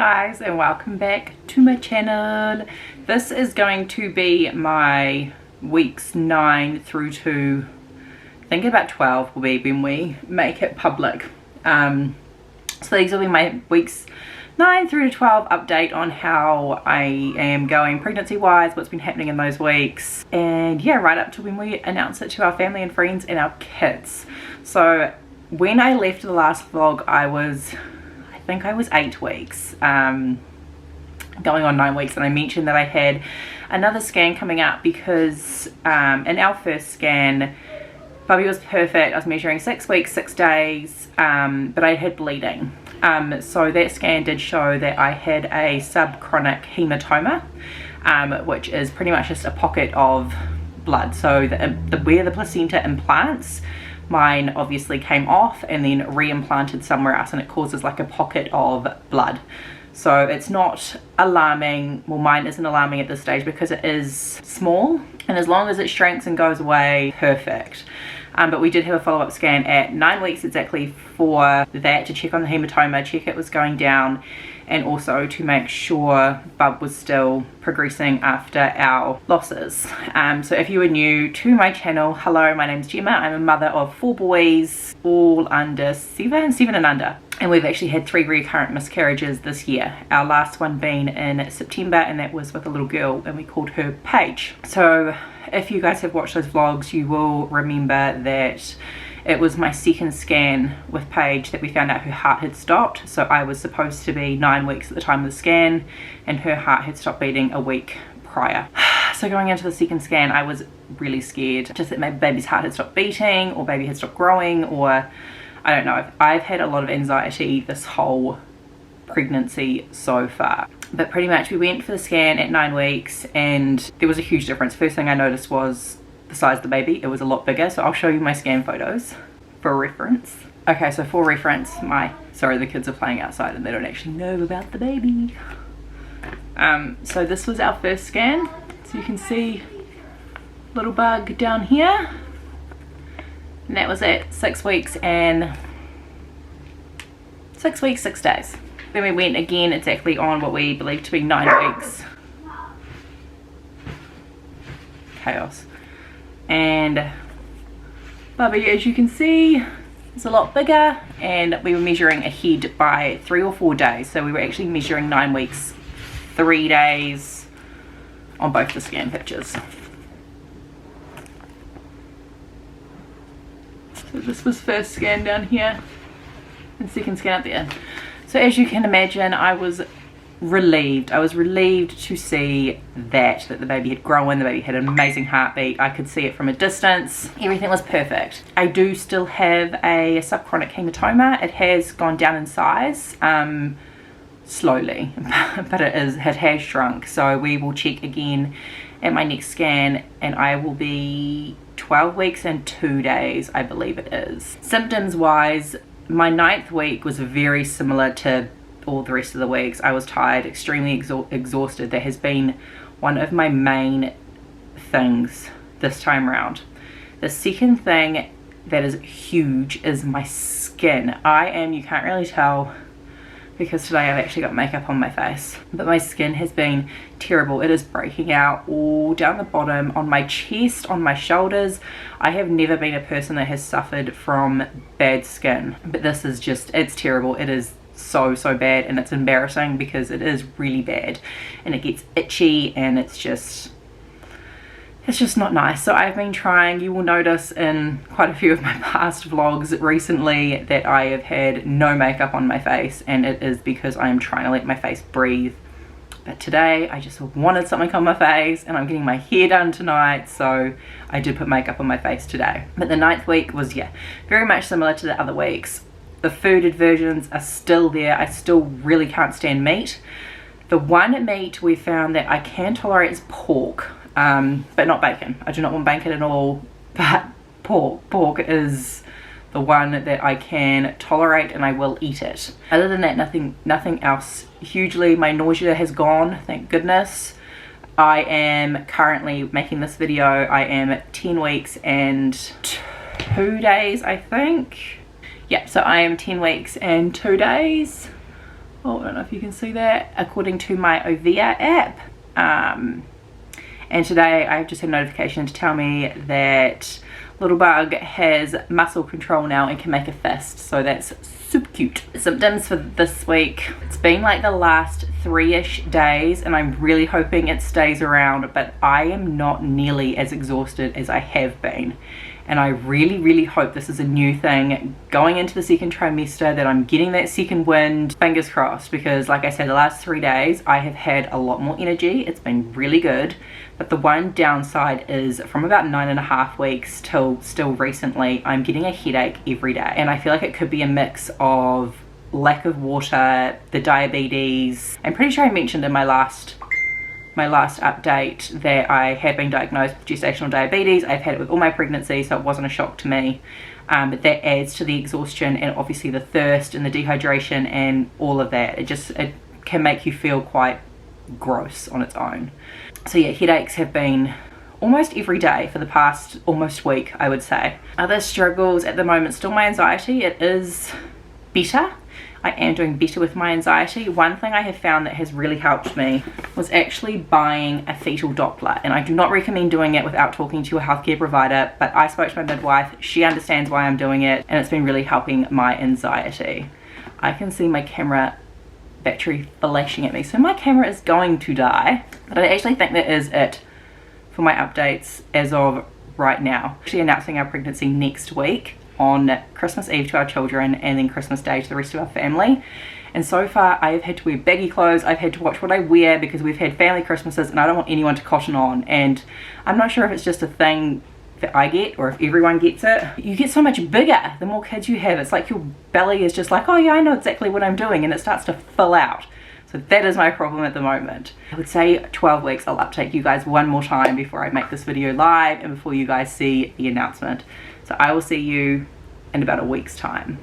guys, and welcome back to my channel. This is going to be my weeks 9 through to I think about 12 will be when we make it public. So these will be my weeks 9 through to 12 update on how I am going pregnancy wise, what's been happening in those weeks, and yeah, right up to when we announce it to our family and friends and our kids. So when I left the last vlog, I think I was 8 weeks, going on 9 weeks, and I mentioned that I had another scan coming up because in our first scan Bubby was perfect. I was measuring 6 weeks 6 days, but I had bleeding, so that scan did show that I had a subchronic hematoma, which is pretty much just a pocket of blood. So where the placenta implants, mine obviously came off and then re-implanted somewhere else, and it causes like a pocket of blood. So it's not alarming. Well, mine isn't alarming at this stage because it is small, and as long as it shrinks and goes away, perfect. But we did have a follow-up scan at 9 weeks exactly for that, to check on the hematoma, check it was going down, and also to make sure Bub was still progressing after our losses. So if you are new to my channel, hello, my name's Gemma. I'm a mother of 4 boys, all under 7 and under. And we've actually had 3 recurrent miscarriages this year. Our last one being in September, and that was with a little girl, and we called her Paige. So if you guys have watched those vlogs, you will remember that it was my second scan with Paige that we found out her heart had stopped. So I was supposed to be 9 weeks at the time of the scan, and her heart had stopped beating a week prior. So going into the second scan, I was really scared, just that my baby's heart had stopped beating, or baby had stopped growing, or I don't know. I've had a lot of anxiety this whole pregnancy so far. But pretty much we went for the scan at 9 weeks, and there was a huge difference. First thing I noticed was the size of the baby. It was a lot bigger. So I'll show you my scan photos for reference. Okay, so for reference, sorry, the kids are playing outside and they don't actually know about the baby. So this was our first scan. So you can see little bug down here. And that was at 6 weeks and 6 weeks 6 days. Then we went again exactly on what we believe to be 9 weeks. Chaos. And Bubby, as you can see, is a lot bigger, and we were measuring ahead by 3 or 4 days. So we were actually measuring 9 weeks 3 days on both the scan pictures. So this was first scan down here and second scan up there. So as you can imagine, I was relieved. I was relieved to see that the baby had grown, the baby had an amazing heartbeat. I could see it from a distance. Everything was perfect. I do still have a subchronic hematoma. It has gone down in size, slowly, but it has shrunk. So we will check again at my next scan, and I will be 12 weeks and 2 days, I believe it is. Symptoms wise, my 9th week was very similar to all the rest of the weeks. I was tired, extremely exhausted. That has been one of my main things this time around. The second thing that is huge is my skin. You can't really tell because today I've actually got makeup on my face, but my skin has been terrible. It is breaking out all down the bottom, on my chest, on my shoulders. I have never been a person that has suffered from bad skin, but this is just, it's terrible. It is so bad, and it's embarrassing because it is really bad, and it gets itchy, and it's just not nice. So I've been trying, you will notice in quite a few of my past vlogs recently that I have had no makeup on my face, and it is because I am trying to let my face breathe. But today I just wanted something on my face, and I'm getting my hair done tonight, so I did put makeup on my face today. But the 9th week was, yeah, very much similar to the other weeks. The food aversions are still there. I still really can't stand meat. The one meat we found that I can tolerate is pork, but not bacon. I do not want bacon at all, but pork is the one that I can tolerate, and I will eat it. Other than that, nothing else hugely. My nausea has gone, thank goodness. I am currently making this video, I am 10 weeks and 2 days, I think. Yeah, so I am 10 weeks and 2 days Oh, I don't know if you can see that, according to my Ovea app. And today I've just had a notification to tell me that Little Bug has muscle control now and can make a fist, so that's super cute. Symptoms for this week, it's been like the last 3-ish days and I'm really hoping it stays around, but I am not nearly as exhausted as I have been. And I really hope this is a new thing going into the second trimester, that I'm getting that second wind. Fingers crossed, because like I said, the last 3 days I have had a lot more energy. It's been really good, but the one downside is from about 9.5 weeks till still recently, I'm getting a headache every day, and I feel like it could be a mix of lack of water, the diabetes. I'm pretty sure I mentioned in my last update that I had been diagnosed with gestational diabetes. I've had it with all my pregnancy, so it wasn't a shock to me, but that adds to the exhaustion and obviously the thirst and the dehydration and all of that. It can make you feel quite gross on its own. So yeah, headaches have been almost every day for the past almost week, I would say. Other struggles at the moment, still my anxiety. It is better. I am doing better with my anxiety. One thing I have found that has really helped me was actually buying a fetal Doppler, and I do not recommend doing it without talking to a healthcare provider, but I spoke to my midwife, she understands why I'm doing it, and it's been really helping my anxiety. I can see my camera battery flashing at me, so my camera is going to die, but I actually think that is it for my updates as of right now. Actually announcing our pregnancy next week on Christmas Eve to our children, and then Christmas Day to the rest of our family. And so far I have had to wear baggy clothes, I've had to watch what I wear because we've had family Christmases and I don't want anyone to cotton on, and I'm not sure if it's just a thing that I get or if everyone gets it. You get so much bigger the more kids you have. It's like your belly is just like, oh yeah, I know exactly what I'm doing, and it starts to fill out. So that is my problem at the moment. I would say 12 weeks. I'll update you guys one more time before I make this video live and before you guys see the announcement. So I will see you in about a week's time.